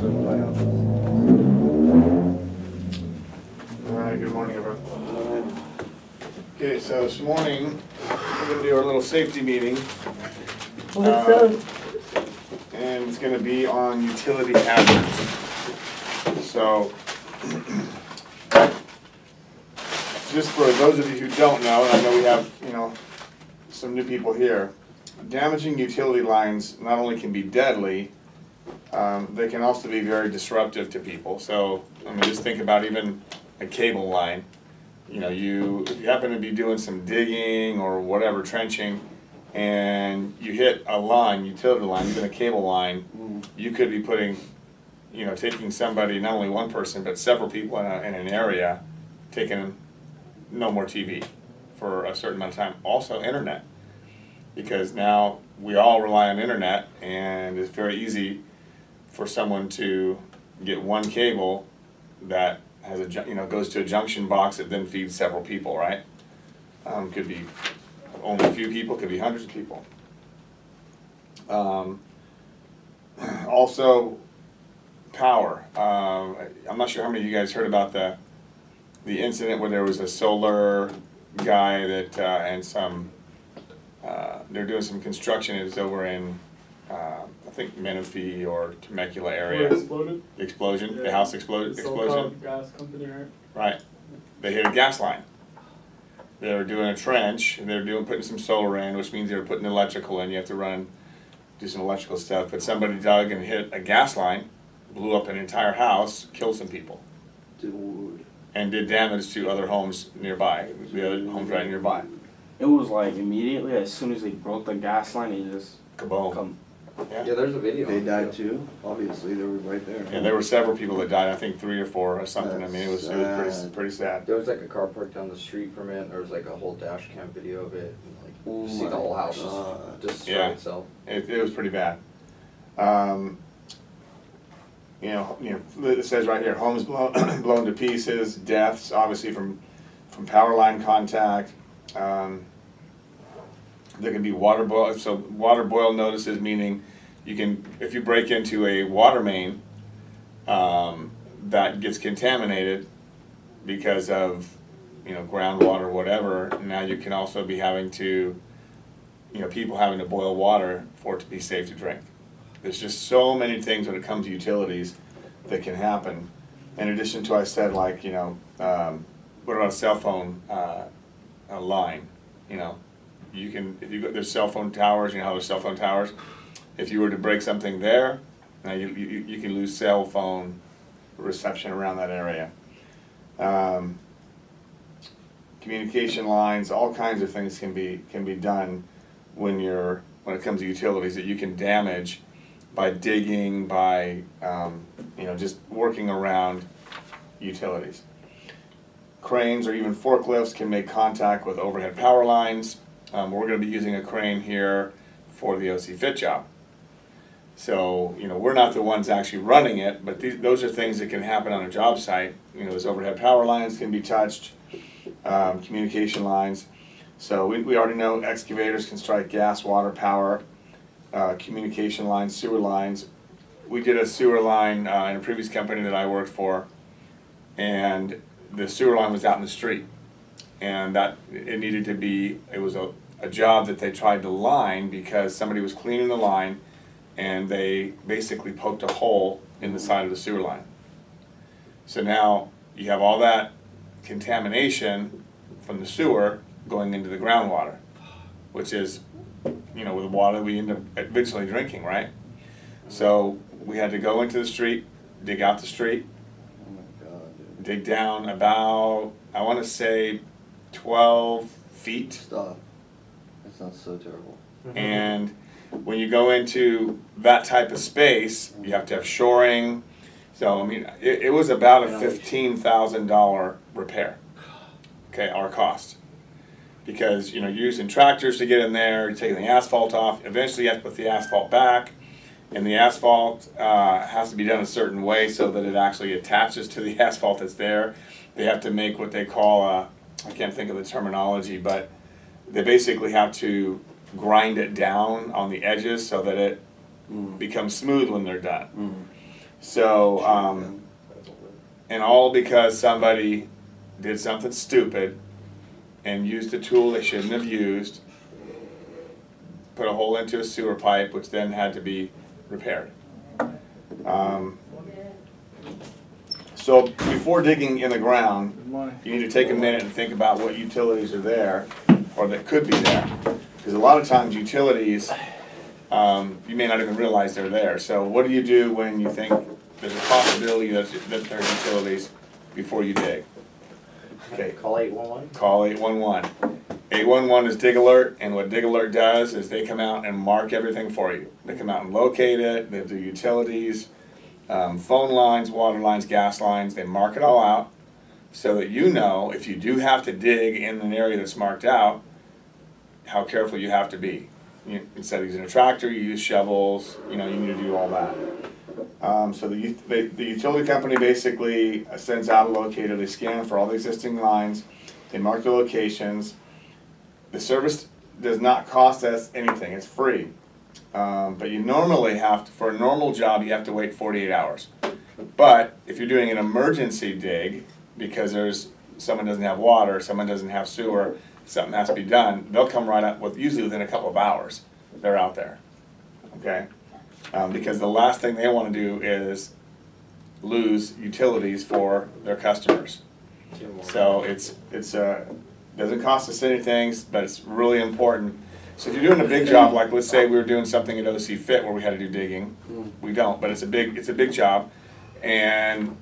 Alright, good morning everyone. Okay, so this morning we're going to do our little safety meeting. What's up? And it's going to be on utility hazards. So, just for those of you who don't know, and I know we have, some new people here, damaging utility lines not only can be deadly, they can also be very disruptive to people. So, just think about even a cable line. If you happen to be doing some digging or whatever, trenching, and you hit a line, utility line, even a cable line, you could be putting, taking somebody, not only one person, but several people in an area, taking no more TV for a certain amount of time. Also internet, because now we all rely on internet, and it's very easy for someone to get one cable that has goes to a junction box that then feeds several people, right? Could be only a few people, could be hundreds of people. Also, power. I'm not sure how many of you guys heard about the incident where there was a solar guy that and some they're doing some construction. It was over in I think Menifee or Temecula area. Where it exploded? The explosion, Yeah. the house explosion. The gas company, right? Right. They hit a gas line. They were doing a trench, and they were putting some solar in, which means they were putting electrical in. You have to do some electrical stuff. But somebody dug and hit a gas line, blew up an entire house, killed some people. Dude. And did damage to other homes nearby, the other homes right nearby. It was like immediately, as soon as they broke the gas line, it just Kaboom. Yeah, there's a video. They died too. Obviously, they were right there. And there were several people that died. I think 3 or 4 or something. It was pretty sad. There was like a car parked down the street from it. There was like a whole dash cam video of it. And, you see the whole house just destroy itself. It was pretty bad. It says right here, homes blown to pieces, deaths, obviously from power line contact. There can be water boil. So water boil notices, meaning if you break into a water main that gets contaminated because of groundwater or whatever. Now you can also be having to, people having to boil water for it to be safe to drink. There's just so many things when it comes to utilities that can happen. In addition to, I said, like, what about a cell phone line? You can, there's cell phone towers, how there's cell phone towers. If you were to break something there, now you can lose cell phone reception around that area. Communication lines, all kinds of things can be done when it comes to utilities that you can damage by digging, by just working around utilities. Cranes or even forklifts can make contact with overhead power lines. We're going to be using a crane here for the OC Fit job. So, we're not the ones actually running it, but those are things that can happen on a job site. Those overhead power lines can be touched, communication lines. So we already know excavators can strike gas, water, power, communication lines, sewer lines. We did a sewer line in a previous company that I worked for, and the sewer line was out in the street. And it was a job that they tried to line because somebody was cleaning the line and they basically poked a hole in the side of the sewer line. So now you have all that contamination from the sewer going into the groundwater, which is, with water we end up eventually drinking, right? So we had to go into the street, dig out the street, dig down about, I want to say, 12 feet. Stop. That sounds so terrible. And when you go into that type of space, you have to have shoring. So, it was about a $15,000 repair, okay, our cost. Because, you're using tractors to get in there, you're taking the asphalt off, eventually you have to put the asphalt back, and the asphalt has to be done a certain way so that it actually attaches to the asphalt that's there. They have to make what they call I can't think of the terminology, but they basically have to grind it down on the edges so that it becomes smooth when they're done. So, and all because somebody did something stupid and used a tool they shouldn't have used, put a hole into a sewer pipe, which then had to be repaired. So before digging in the ground, you need to take a minute and think about what utilities are there, or that could be there. Because a lot of times utilities, you may not even realize they're there. So what do you do when you think there's a possibility that there's utilities before you dig? Okay. Call 811. Call 811. 811 is Dig Alert, and what Dig Alert does is they come out and mark everything for you. They come out and locate it, they do utilities, phone lines, water lines, gas lines, they mark it all out so that you know if you do have to dig in an area that's marked out, how careful you have to be. Instead of using a tractor, you use shovels, you need to do all that. So the utility company basically sends out a locator, they scan for all the existing lines, they mark the locations. The service does not cost us anything, it's free. But you normally have to, for a normal job, you have to wait 48 hours. But if you're doing an emergency dig, because someone doesn't have water, someone doesn't have sewer, something has to be done, they'll come right up usually within a couple of hours, they're out there, okay? Because the last thing they want to do is lose utilities for their customers. So it doesn't cost us anything, but it's really important. So if you're doing a big job, like let's say we were doing something at OC Fit where we had to do digging, we don't, but it's a big job, and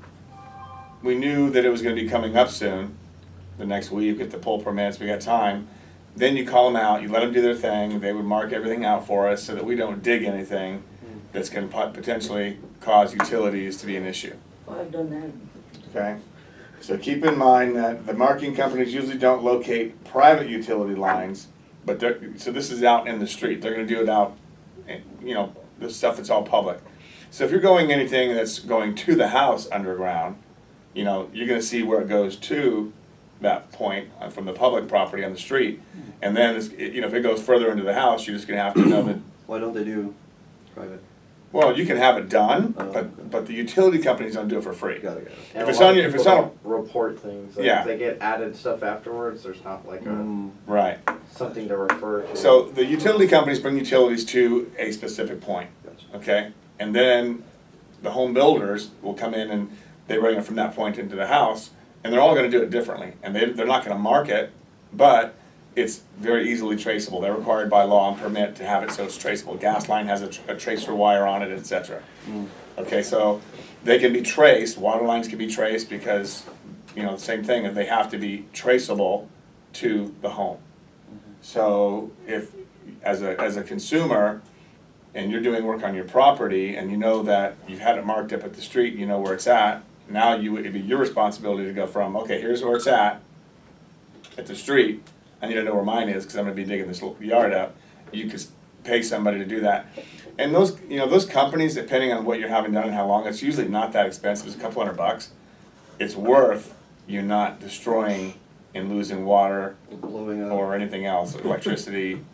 we knew that it was going to be coming up soon, the next week, if the pull permits, we got time. Then you call them out, you let them do their thing, they would mark everything out for us so that we don't dig anything that's going to potentially cause utilities to be an issue. I've done that. Okay? So keep in mind that the marking companies usually don't locate private utility lines, but so this is out in the street. They're going to do it out, the stuff that's all public. So if you're going anything that's going to the house underground, you're going to see where it goes to that point from the public property on the street. And then, if it goes further into the house, you're just going to have to know that. Why don't they do private? Well, you can have it done, Oh, but the utility companies don't do it for free. Got it. And If it's a lot on of your, if people it's on, don't report things. Like Yeah. if they get added stuff afterwards, there's not like right. something to refer to. So the utility companies bring utilities to a specific point, Gotcha. okay? And then the home builders will come in and they bring it from that point into the house, and they're all going to do it differently. And they're not going to mark it, but it's very easily traceable. They're required by law and permit to have it so it's traceable. Gas line has a tracer wire on it, etc. Okay, so they can be traced. Water lines can be traced because, the same thing, that they have to be traceable to the home. So if, as a consumer, and you're doing work on your property, and you know that you've had it marked up at the street, you know where it's at, now it'd be your responsibility to go from, okay, here's where it's at the street, I need to know where mine is because I'm going to be digging this yard up. You could pay somebody to do that. And those companies, depending on what you're having done and how long, it's usually not that expensive. It's a couple $100. It's worth you not destroying and losing water Blowing up. or anything else, electricity,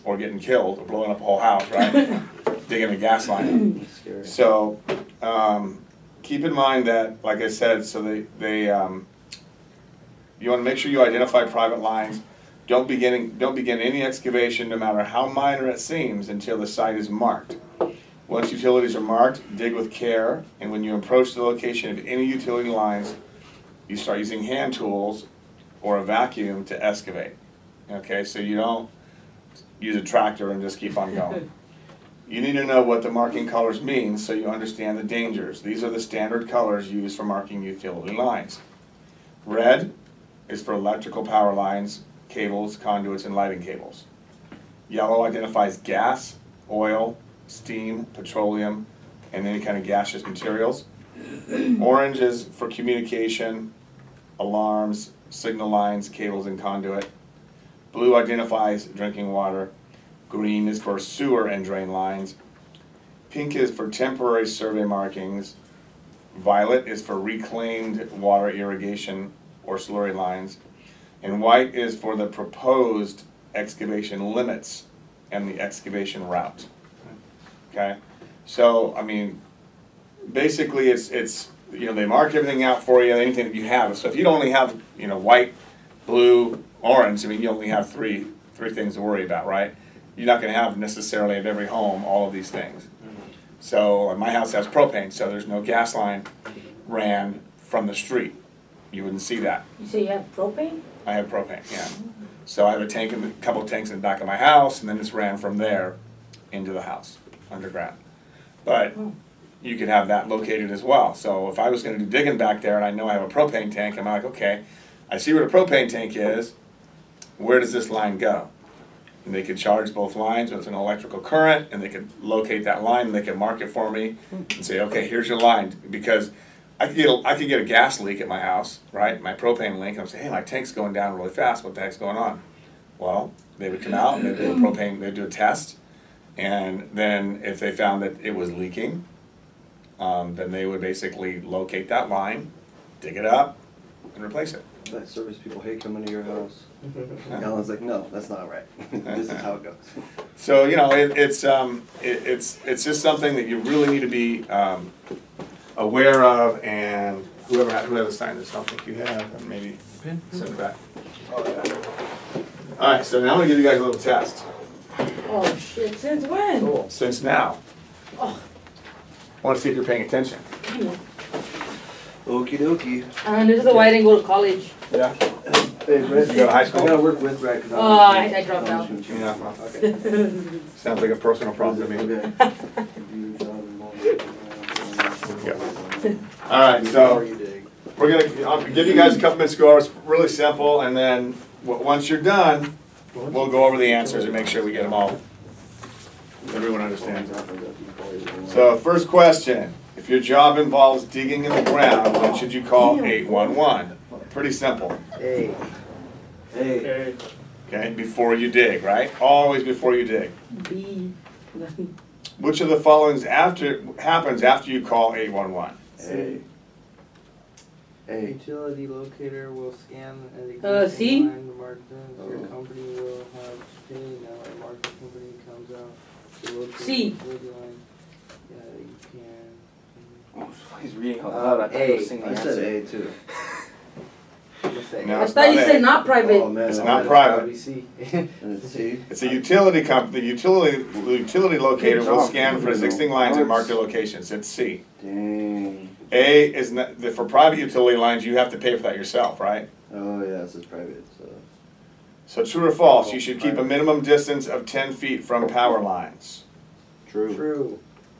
or getting killed or blowing up a whole house, right? Digging a gas line. It's scary. So keep in mind that, like I said, so you want to make sure you identify private lines. Don't begin any excavation, no matter how minor it seems, until the site is marked. Once utilities are marked, dig with care, and when you approach the location of any utility lines, you start using hand tools or a vacuum to excavate. Okay, so you don't use a tractor and just keep on going. You need to know what the marking colors mean so you understand the dangers. These are the standard colors used for marking utility lines. Red is for electrical power lines, cables, conduits, and lighting cables. Yellow identifies gas, oil, steam, petroleum, and any kind of gaseous materials. Orange is for communication, alarms, signal lines, cables, and conduit. Blue identifies drinking water. Green is for sewer and drain lines. Pink is for temporary survey markings. Violet is for reclaimed water irrigation or slurry lines. And white is for the proposed excavation limits and the excavation route. Okay? So, basically it's you know, they mark everything out for you, anything that you have. So if you only have, you know, white, blue, orange, I mean, you only have three things to worry about, right? You're not going to have necessarily at every home all of these things. So my house has propane, so there's no gas line ran from the street. You wouldn't see that. You say you have propane? I have propane, yeah. So I have a couple of tanks in the back of my house, and then it's ran from there into the house, underground. But you could have that located as well. So if I was going to do digging back there and I know I have a propane tank, I'm like, okay, I see where the propane tank is, where does this line go? And they could charge both lines with an electrical current, and they could locate that line, and they could mark it for me and say, okay, here's your line. Because I could get a gas leak at my house, right? My propane leak, and I'd say, hey, my tank's going down really fast. What the heck's going on? Well, they would come out and they'd do a propane, they'd do a test, and then if they found that it was leaking, then they would basically locate that line, dig it up, and replace it. That service people hate coming to your house. Alan's like, no, that's not right. This is how it goes. So you know, it's just something that you really need to be aware of, and whoever signed this, I don't think you have, and maybe send it back. Oh, yeah. All right, so now I'm gonna give you guys a little test. Oh shit, since when? Since now. Oh. I want to see if you're paying attention. Okie dokie. This is why I didn't go to college. Yeah. Hey, Brett, You go to high school? I gotta work with Brett. I dropped out. Yeah. Well, okay. Sounds like a personal problem to me. Okay. All right, so I'll give you guys a couple minutes to go over. It's really simple, and then once you're done, we'll go over the answers and make sure we get them all. Everyone understands. So, first question: if your job involves digging in the ground, when should you call 811? Pretty simple. Hey. Hey. Okay, before you dig, right? Always before you dig. B. Which of the following happens after you call 811? Hey. Hey. Utility locator will scan an C? existing line marked in. Your company will have to pay. Now a market company comes out to locate C. the utility line. Yeah, you can. Oh, he's reading out loud. I thought he was saying the I answer. said A too. No, I it's thought not you A. said not private. Oh man. It's I not wanted- private. C. And it's C. It's a utility company. The utility locator Good will job. scan for existing lines and mark their locations. It's C. Dang. A is not, for private utility lines, you have to pay for that yourself, right? Oh yeah, this is private, so. So true or false, you should keep a minimum distance of 10 feet from power lines. True. True.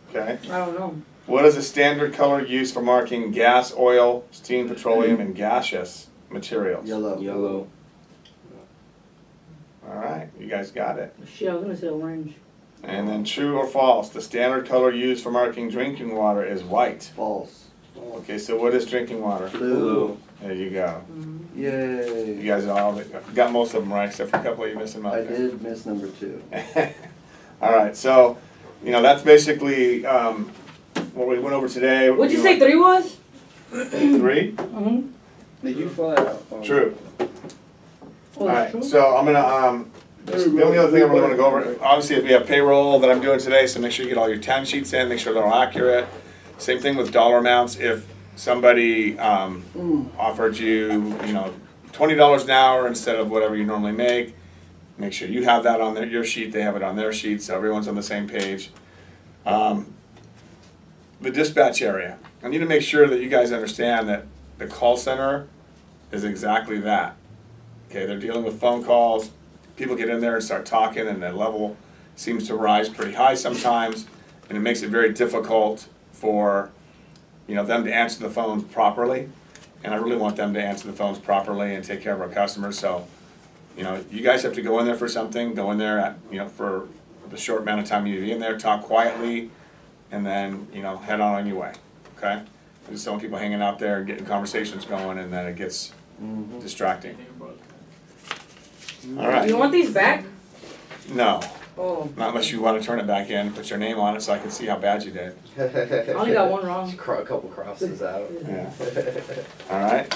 Okay? I don't know. What is a standard color used for marking gas, oil, steam, petroleum, and gaseous materials? Yellow. Yellow. All right, you guys got it. Shit, I was gonna say orange. And then true or false, the standard color used for marking drinking water is white. False. Okay, so what is drinking water? Blue. There you go. You Yay. guys all got most of them right, except for a couple of you missing them out I there. did miss number 2. All right, so, you know, that's basically what we went over today. What'd you say 3 was? 3? Mm-hmm. Did you fill that out? Oh. True. Oh, All right, true? so I'm gonna, the only other thing I really want to go over, obviously we have payroll that I'm doing today, so make sure you get all your time sheets in, make sure they're all accurate. Same thing with dollar amounts. If somebody offered you, you know, $20 an hour instead of whatever you normally make sure you have that on your sheet, they have it on their sheet, so everyone's on the same page. The dispatch area. I need to make sure that you guys understand that the call center is exactly that. Okay, they're dealing with phone calls. People get in there and start talking, and the level seems to rise pretty high sometimes, and it makes it very difficult for, you know, them to answer the phones properly. And I really want them to answer the phones properly and take care of our customers. So, you know, you guys have to go in there for something. Go in there, for the short amount of time you need to be in there. Talk quietly, and then, you know, head on your way. Okay. I just don't want people hanging out there and getting conversations going, and then it gets distracting. All right. You want these back? No, Oh, not unless you want to turn it back in, put your name on it, so I can see how bad you did. I only got one wrong. A couple crosses out. Yeah. All right.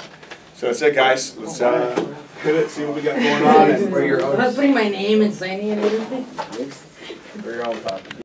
So that's it, guys. Let's hit it. See what we got going on. And Where your I was putting my name and signing and everything. Where your own copy.